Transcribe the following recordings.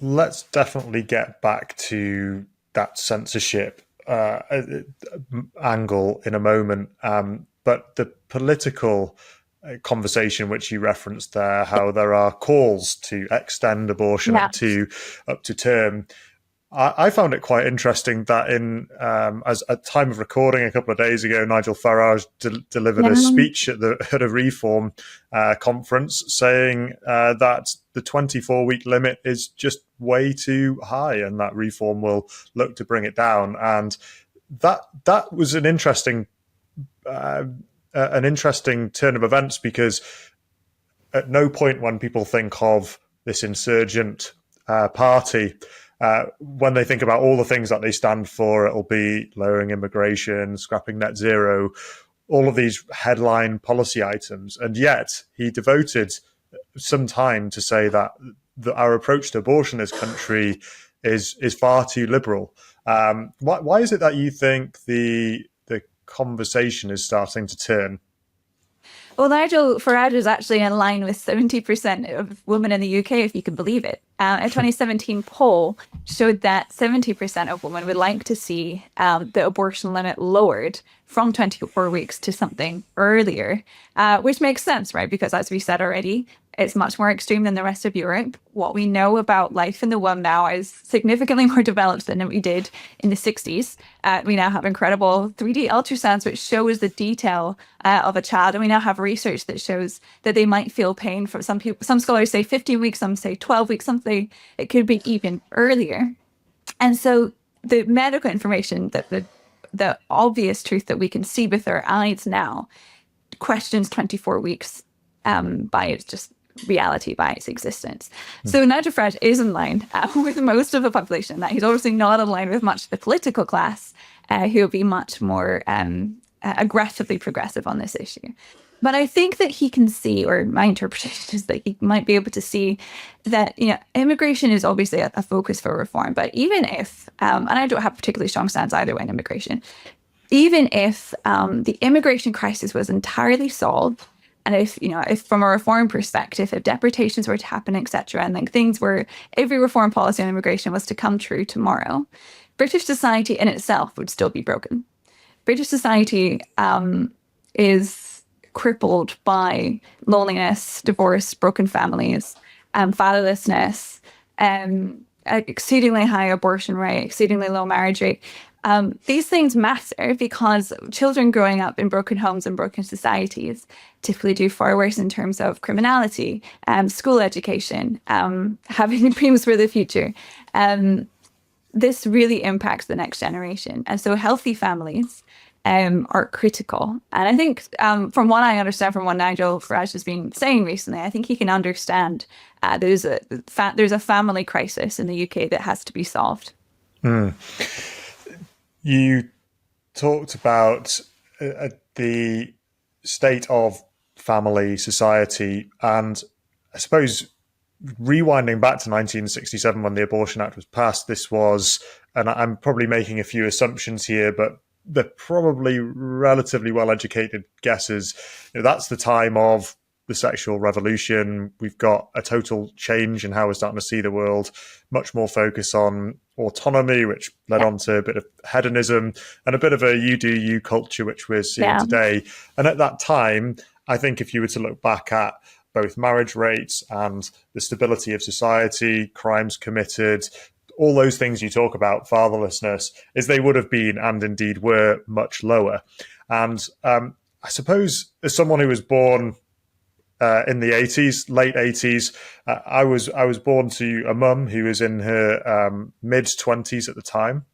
let's definitely get back to that censorship angle in a moment. But the political conversation which you referenced there, how there are calls to extend abortion Yeah. up to term. I found it quite interesting that as at time of recording a couple of days ago, Nigel Farage delivered a Yeah. speech at a Reform conference saying that the 24-week limit is just way too high, and that Reform will look to bring it down. And that was uh, an interesting turn of events, because at no point when people think of this insurgent party, when they think about all the things that they stand for, it'll be lowering immigration, scrapping net zero, all of these headline policy items. And yet he devoted some time to say that our approach to abortion in this country is far too liberal. Why is it that you think the conversation is starting to turn? Well, Nigel Farage is actually in line with 70% of women in the UK, if you can believe it. A 2017 poll showed that 70% of women would like to see the abortion limit lowered from 24 weeks to something earlier, which makes sense, right? Because as we said already, it's much more extreme than the rest of Europe. What we know about life in the womb now is significantly more developed than we did in the 60s. We now have incredible 3D ultrasounds, which shows the detail of a child. And we now have research that shows that they might feel pain for some people. Some scholars say 15 weeks, some say 12 weeks, some say it could be even earlier. And so the medical information, that the obvious truth that we can see with our eyes now, questions 24 weeks by its just reality, by its existence. So Nigel Farage is in line with most of the population. That he's obviously not in line with much of the political class, who will be much more aggressively progressive on this issue. But I think that he can see, or my interpretation is that he might be able to see that, immigration is obviously a focus for reform. But even if, and I don't have a particularly strong stance either way in immigration, even if the immigration crisis was entirely solved, and if from a reform perspective, if deportations were to happen, etc., and every reform policy on immigration was to come true tomorrow, British society in itself would still be broken. British society is crippled by loneliness, divorce, broken families, fatherlessness, exceedingly high abortion rate, exceedingly low marriage rate. These things matter because children growing up in broken homes and broken societies typically do far worse in terms of criminality, school education, having dreams for the future. This really impacts the next generation. And so healthy families are critical. And I think from what I understand from what Nigel Farage has been saying recently, I think he can understand there's a family crisis in the UK that has to be solved. Mm. You talked about the state of family society, and I suppose rewinding back to 1967 when the Abortion Act was passed, this was, and I'm probably making a few assumptions here, but they're probably relatively well-educated guesses. That's the time of the sexual revolution. We've got a total change in how we're starting to see the world, much more focus on autonomy, which led on to a bit of hedonism and a bit of a you do you culture, which we're seeing today. And at that time, I think if you were to look back at both marriage rates and the stability of society, crimes committed, all those things you talk about, fatherlessness, is they would have been, and indeed were, much lower. And I suppose as someone who was born in the 80s, late 80s, I was born to a mum who was in her mid-20s at the time.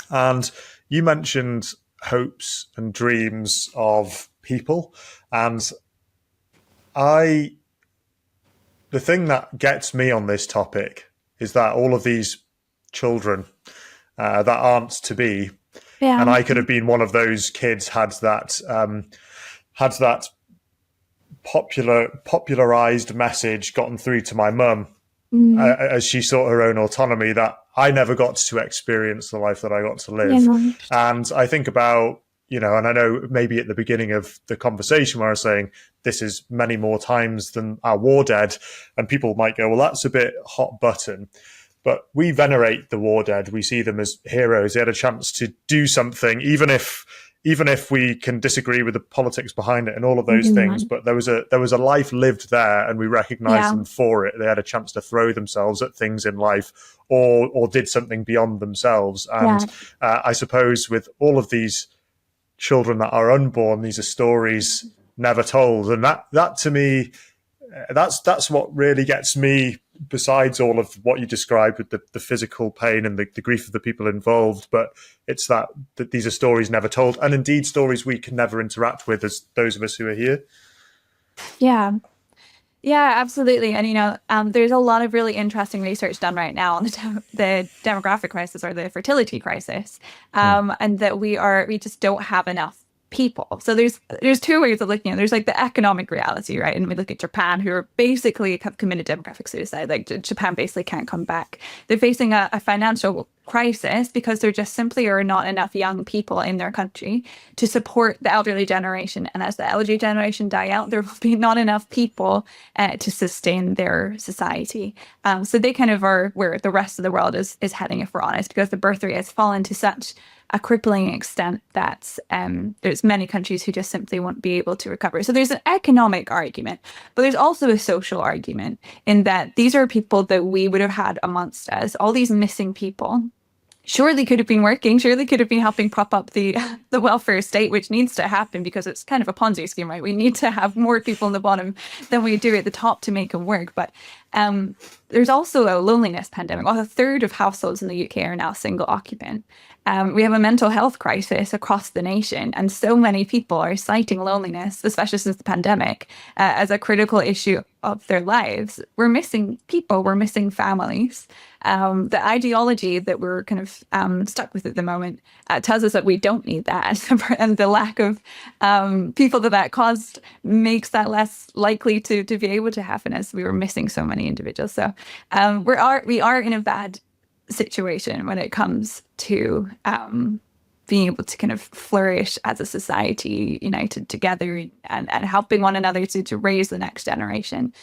And you mentioned hopes and dreams of people. And the thing that gets me on this topic is that all of these children that aren't to be, and I could have been one of those kids, had that popularized message gotten through to my mum as she sought her own autonomy, that I never got to experience the life that I got to live. And I think about, and I know maybe at the beginning of the conversation where I was saying this is many more times than our war dead, and people might go, well, that's a bit hot button. But we venerate the war dead. We see them as heroes. They had a chance to do something, even if we can disagree with the politics behind it and all of those things. But there was a life lived there, and we recognize Yeah. them for it. They had a chance to throw themselves at things in life, or did something beyond themselves. And Yeah. I suppose with all of these children that are unborn, these are stories never told, and that to me, that's what really gets me. Besides all of what you described with the physical pain and the grief of the people involved, but it's that these are stories never told, and indeed stories we can never interact with as those of us who are here. Yeah. Yeah, absolutely. And there's a lot of really interesting research done right now on the demographic crisis or the fertility crisis, and that we just don't have enough people. So there's two ways of looking at it. There's like the economic reality, right? And we look at Japan, who are basically have committed demographic suicide. Like Japan basically can't come back. They're facing a financial crisis because there just simply are not enough young people in their country to support the elderly generation. And as the elderly generation die out, there will be not enough people to sustain their society. So they kind of are where the rest of the world is heading, if we're honest, because the birth rate has fallen to such a crippling extent that there's many countries who just simply won't be able to recover. So there's an economic argument, but there's also a social argument in that these are people that we would have had amongst us, all these missing people. Sure, they could have been working. Sure, they could have been helping prop up the welfare state, which needs to happen because it's kind of a Ponzi scheme, right? We need to have more people in the bottom than we do at the top to make it work. But there's also a loneliness pandemic. Well, a third of households in the UK are now single occupant. We have a mental health crisis across the nation, and so many people are citing loneliness, especially since the pandemic, as a critical issue of their lives. We're missing people, we're missing families. The ideology that we're kind of stuck with at the moment tells us that we don't need that, and the lack of people that caused makes that less likely to be able to happen, as we were missing so many individuals. So we are in a bad situation when it comes to being able to kind of flourish as a society, united together and helping one another to raise the next generation.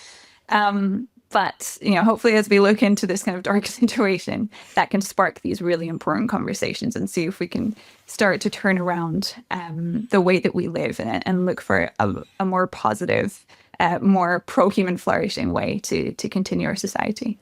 But hopefully, as we look into this kind of dark situation, that can spark these really important conversations and see if we can start to turn around the way that we live and look for a more positive, more pro-human flourishing way to continue our society.